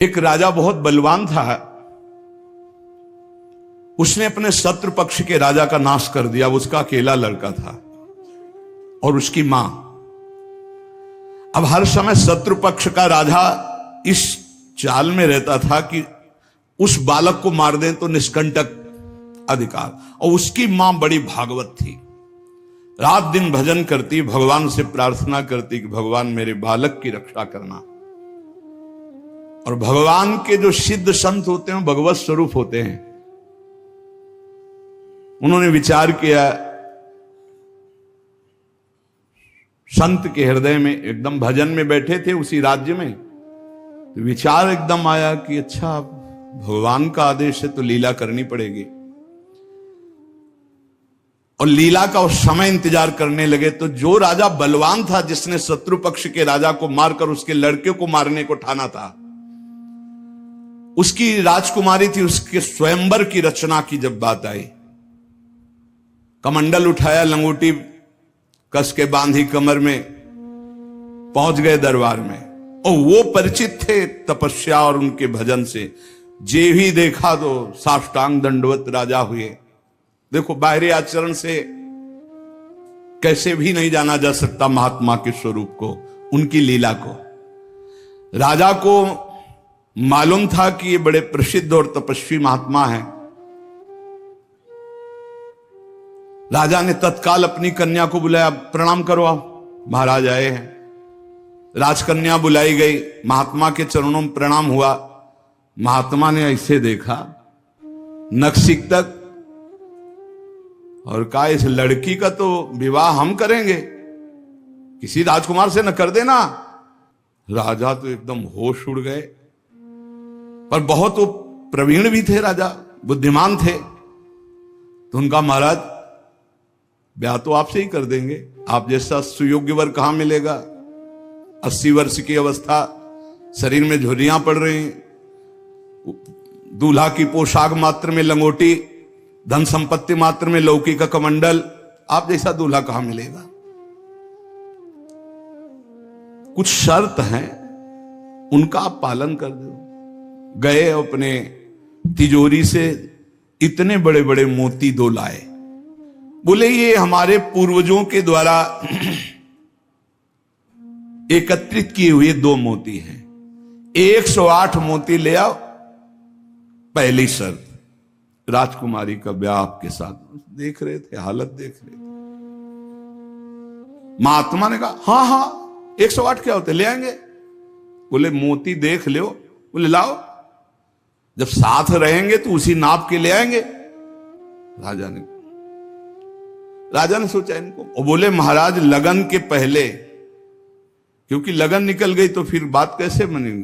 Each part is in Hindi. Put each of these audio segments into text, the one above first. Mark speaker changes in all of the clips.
Speaker 1: एक राजा बहुत बलवान था। उसने अपने शत्रु पक्ष के राजा का नाश कर दिया। उसका अकेला लड़का था और उसकी मां। अब हर समय शत्रु पक्ष का राजा इस चाल में रहता था कि उस बालक को मार दें तो निष्कंटक अधिकार। और उसकी मां बड़ी भागवत थी, रात दिन भजन करती, भगवान से प्रार्थना करती कि भगवान मेरे बालक की रक्षा करना। और भगवान के जो सिद्ध संत होते हैं भगवत स्वरूप होते हैं। उन्होंने विचार किया, संत के हृदय में एकदम भजन में बैठे थे उसी राज्य में, तो विचार एकदम आया कि अच्छा भगवान का आदेश है तो लीला करनी पड़ेगी। और लीला का उस समय इंतजार करने लगे। तो जो राजा बलवान था, जिसने शत्रु पक्ष के राजा को मारकर उसके लड़के को मारने को ठाना था, उसकी राजकुमारी थी। उसके स्वयंवर की रचना की जब बात आई, कमंडल उठाया, लंगोटी कस के बांधी कमर में, पहुंच गए दरबार में। और वो परिचित थे तपस्या और उनके भजन से। जे भी देखा तो साष्टांग दंडवत राजा हुए। देखो, बाहरी आचरण से कैसे भी नहीं जाना जा सकता महात्मा के स्वरूप को, उनकी लीला को। राजा को मालूम था कि ये बड़े प्रसिद्ध और तपस्वी महात्मा हैं। राजा ने तत्काल अपनी कन्या को बुलाया, प्रणाम करो, आप महाराज आए हैं। राजकन्या बुलाई गई, महात्मा के चरणों में प्रणाम हुआ। महात्मा ने ऐसे देखा नक्सिक तक और कहा, इस लड़की का तो विवाह हम करेंगे, किसी राजकुमार से न कर देना। राजा तो एकदम होश उड़ गए। पर बहुत वो प्रवीण भी थे, राजा बुद्धिमान थे। तो उनका, महाराज ब्याह तो आपसे ही कर देंगे, आप जैसा सुयोग्य वर कहां मिलेगा। 80 वर्ष की अवस्था, शरीर में झुर्रियां पड़ रही, दूल्हा की पोशाक मात्र में लंगोटी, धन संपत्ति मात्र में लौकी का कमंडल, आप जैसा दूल्हा कहां मिलेगा। कुछ शर्त हैं, उनका आप पालन कर दो। गए, अपने तिजोरी से इतने बड़े बड़े मोती 2 लाए। बोले, ये हमारे पूर्वजों के द्वारा एकत्रित किए हुए 2 मोती हैं, 108 मोती ले आओ। पहली शर्त, राजकुमारी का ब्याह आपके साथ। देख रहे थे, हालत देख रहे थे। महात्मा ने कहा, हाँ हाँ 108 क्या होते, ले आएंगे। बोले, मोती देख लो। बोले, लाओ, जब साथ रहेंगे तो उसी नाप के ले आएंगे। राजा ने सोचा इनको, और बोले, महाराज लगन के पहले, क्योंकि लगन निकल गई तो फिर बात कैसे बनेगी।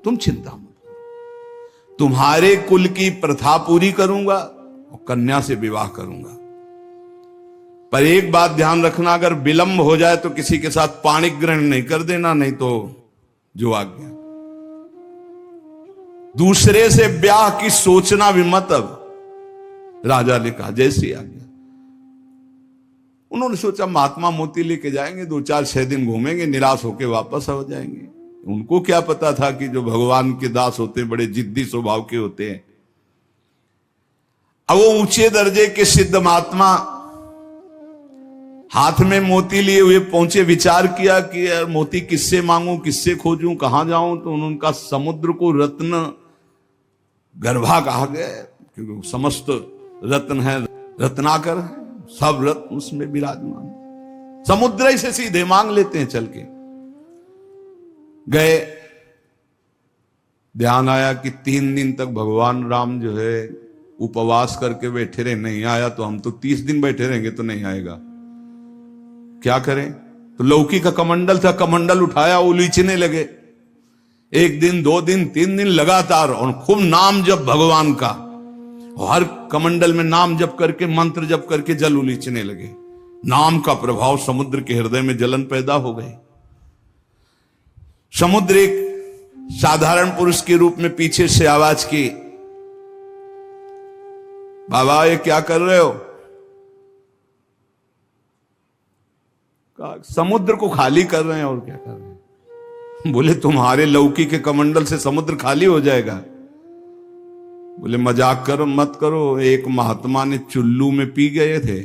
Speaker 1: तुम चिंता मत करो, तुम्हारे कुल की प्रथा पूरी करूंगा और कन्या से विवाह करूंगा। पर एक बात ध्यान रखना, अगर विलंब हो जाए तो किसी के साथ पाणिक ग्रहण नहीं कर देना, नहीं तो जो आज्ञा। दूसरे से ब्याह की सोचना भी मत। अब राजा ने कहा, जैसी आज्ञा। उन्होंने सोचा महात्मा मोती लेके जाएंगे, 2-4-6 दिन घूमेंगे, निराश होकर वापस आ जाएंगे। उनको क्या पता था कि जो भगवान के दास होते हैं बड़े जिद्दी स्वभाव के होते हैं। अब वो ऊंचे दर्जे के सिद्ध महात्मा हाथ में मोती लिए हुए पहुंचे। विचार किया कि यार मोती किससे मांगूं, किससे खोजूं, कहां जाऊं। तो उनका समुद्र को रत्न गर्भा कहा गया, क्योंकि समस्त रत्न है, रत्नाकर है, सब रत्न उसमें विराजमान। समुद्र ही से सीधे मांग लेते हैं चल के। गए, ध्यान आया कि 3 दिन तक भगवान राम जो है उपवास करके बैठे रहे, नहीं आया तो हम तो 30 दिन बैठे रहेंगे तो नहीं आएगा, क्या करें। तो लौकी का कमंडल था, कमंडल उठाया, उलीचने लगे। 1 दिन 2 दिन 3 दिन लगातार, और खूब नाम जप भगवान का। हर कमंडल में नाम जप करके, मंत्र जप करके जल उलीचने लगे। नाम का प्रभाव, समुद्र के हृदय में जलन पैदा हो गई। समुद्र एक साधारण पुरुष के रूप में पीछे से आवाज की, बाबा ये क्या कर रहे हो। समुद्र को खाली कर रहे हैं, और क्या कर रहे हैं। बोले तुम्हारे लौकी के कमंडल से समुद्र खाली हो जाएगा। बोले मजाक करो मत करो, एक महात्मा ने चुल्लू में पी गए थे,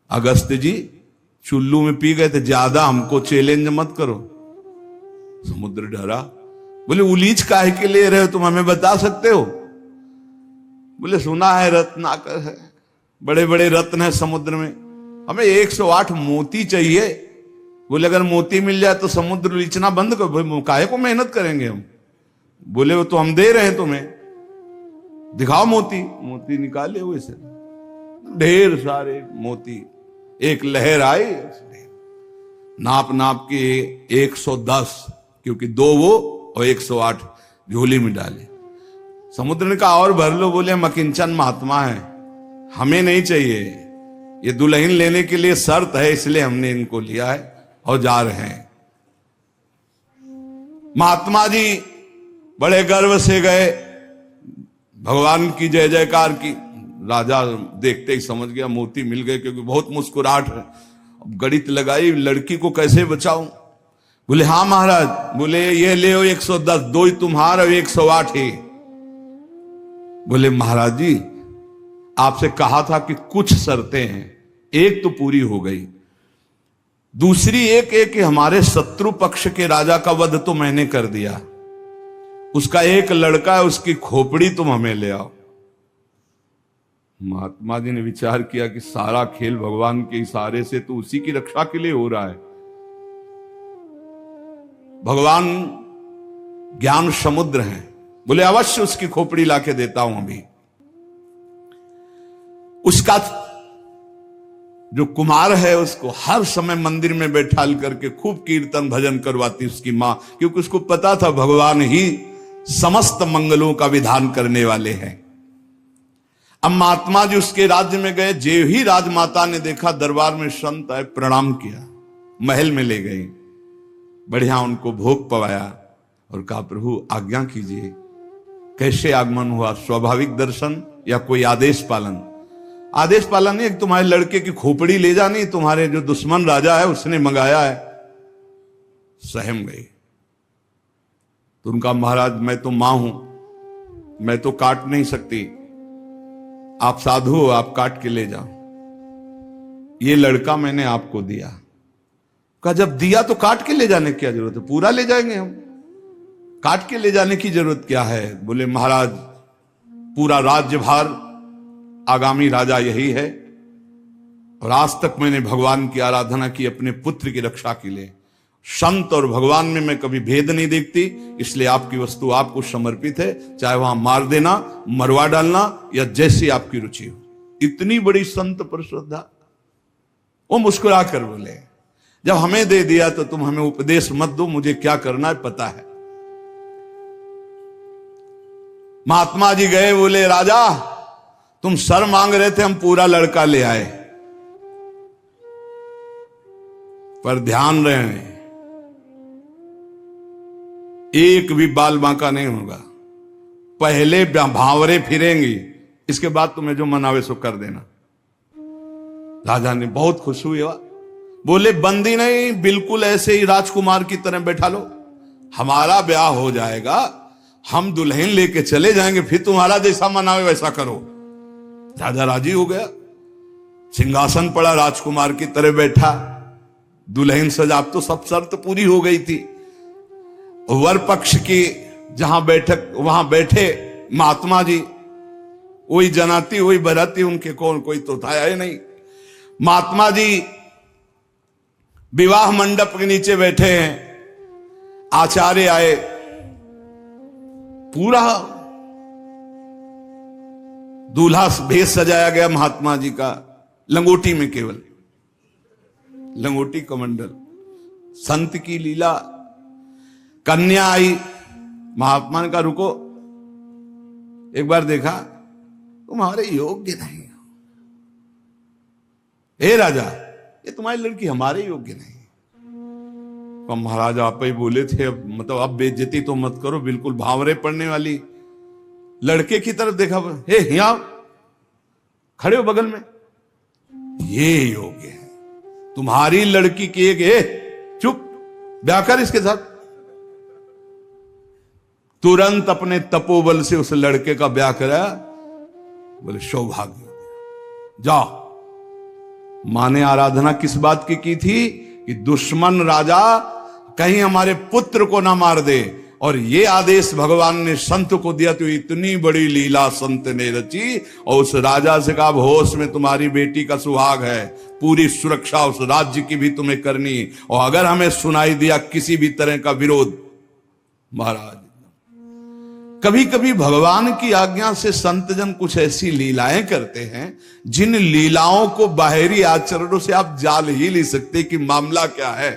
Speaker 1: अगस्त जी चुल्लू में पी गए थे, ज्यादा हमको चैलेंज मत करो। समुद्र डरा। बोले उलीच काहे के ले रहे हो तुम, हमें बता सकते हो? बोले सुना है रत्नाकर है, बड़े बड़े रत्न है समुद्र में, हमें 108 मोती चाहिए। बोले अगर मोती मिल जाए तो समुद्र लीचना बंद करो, काहे को मेहनत करेंगे हम। बोले वो तो हम दे रहे हैं तुम्हें, दिखाओ मोती। मोती निकाले हुए से ढेर सारे मोती, एक लहर आई, नाप नाप के 110, क्योंकि 2 वो और 108 झोली में डाले। समुद्र ने कहा और भर लो। बोले हम अकिंचन महात्मा है, हमें नहीं चाहिए, ये दुल्हन लेने के लिए शर्त है, इसलिए हमने इनको लिया है और जा रहे हैं। महात्मा जी बड़े गर्व से गए, भगवान की जय जयकार की। राजा देखते ही समझ गया मोती मिल गए, क्योंकि बहुत मुस्कुराहट है। अब गणित लगाई, लड़की को कैसे बचाऊं। बोले हाँ महाराज। बोले ये ले 110, 2 ही तुम्हारा 108 ही। बोले महाराज जी आपसे कहा था कि कुछ शर्तें हैं, एक तो पूरी हो गई, दूसरी एक कि हमारे शत्रु पक्ष के राजा का वध तो मैंने कर दिया, उसका एक लड़का है, उसकी खोपड़ी तुम हमें ले आओ। महात्मा जी ने विचार किया कि सारा खेल भगवान के इशारे से तो उसी की रक्षा के लिए हो रहा है। भगवान ज्ञान समुद्र हैं। बोले अवश्य उसकी खोपड़ी लाके देता हूं अभी। उसका जो कुमार है उसको हर समय मंदिर में बैठाल करके खूब कीर्तन भजन करवाती उसकी मां, क्योंकि उसको पता था भगवान ही समस्त मंगलों का विधान करने वाले हैं। अब महात्मा जी उसके राज्य में गए, जे ही राजमाता ने देखा दरबार में संत आए, प्रणाम किया, महल में ले गई, बढ़िया उनको भोग पवाया और कहा प्रभु आज्ञा कीजिए, कैसे आगमन हुआ, स्वाभाविक दर्शन या कोई आदेश पालन? आदेश पालन नहीं, तुम्हारे लड़के की खोपड़ी ले जानी, तुम्हारे जो दुश्मन राजा है उसने मंगाया है। सहम गई। तो उनका महाराज मैं तो मां हूं, मैं तो काट नहीं सकती, आप साधु हो, आप काट के ले जाओ, ये लड़का मैंने आपको दिया। कहा जब दिया तो काट के ले जाने की क्या जरूरत है, पूरा ले जाएंगे हम, काट के ले जाने की जरूरत क्या है? बोले महाराज पूरा राज्यभार आगामी राजा यही है, और आज तक मैंने भगवान की आराधना की अपने पुत्र की रक्षा के लिए। संत और भगवान में मैं कभी भेद नहीं देखती, इसलिए आपकी वस्तु आपको समर्पित है, चाहे वहां मार देना, मरवा डालना, या जैसी आपकी रुचि हो। इतनी बड़ी संत पर श्रद्धा। वो मुस्कुरा कर बोले जब हमें दे दिया तो तुम हमें उपदेश मत दो, मुझे क्या करना है पता है। महात्मा जी गए, बोले राजा तुम सर मांग रहे थे, हम पूरा लड़का ले आए, पर ध्यान रहे एक भी बाल बांका नहीं होगा, पहले भांवरे फिरेंगी, इसके बाद तुम्हें जो मनावे सो कर देना। राजा ने बहुत खुश हुआ, बोले बंदी नहीं, बिल्कुल ऐसे ही राजकुमार की तरह बैठा लो, हमारा ब्याह हो जाएगा, हम दुल्हन लेके चले जाएंगे, फिर तुम्हारा जैसा मनावे वैसा करो। राजा राजी हो गया, सिंहासन पड़ा, राजकुमार की तरह बैठा, दुल्हन सजा, तो सब शर्त पूरी हो गई थी। वर पक्ष की जहां बैठक वहां बैठे महात्मा जी, वही जनाती वही बराती, उनके कौन कोई तो था ही नहीं। महात्मा जी विवाह मंडप के नीचे बैठे हैं, आचार्य आए, पूरा दूल्हा भेष सजाया गया महात्मा जी का, लंगोटी में, केवल लंगोटी कमंडल, संत की लीला। कन्या आई, महात्मा ने कहा रुको, एक बार देखा तुम्हारे योग्य नहीं हो, हे राजा ये तुम्हारी लड़की हमारे योग्य नहीं। तो महाराज आप ही बोले थे, अब मतलब अब बेइज्जती तो मत करो, बिल्कुल भावरे पड़ने वाली। लड़के की तरफ देखा, हे यहाँ खड़े हो बगल में, ये योग्य है तुम्हारी लड़की की एक, चुप ब्याह कर इसके साथ, तुरंत अपने तपोबल से उस लड़के का ब्याह करा। बोले सौभाग्य हो गया, जाओ। मां ने आराधना किस बात की थी कि दुश्मन राजा कहीं हमारे पुत्र को ना मार दे, और ये आदेश भगवान ने संत को दिया। तो इतनी बड़ी लीला संत ने रची, और उस राजा से कहा होश में तुम्हारी बेटी का सुहाग है, पूरी सुरक्षा उस राज्य की भी तुम्हें करनी, और अगर हमें सुनाई दिया किसी भी तरह का विरोध, महाराज। कभी कभी भगवान की आज्ञा से संतजन कुछ ऐसी लीलाएं करते हैं जिन लीलाओं को बाहरी आचरणों से आप जान ही नहीं सकते कि मामला क्या है।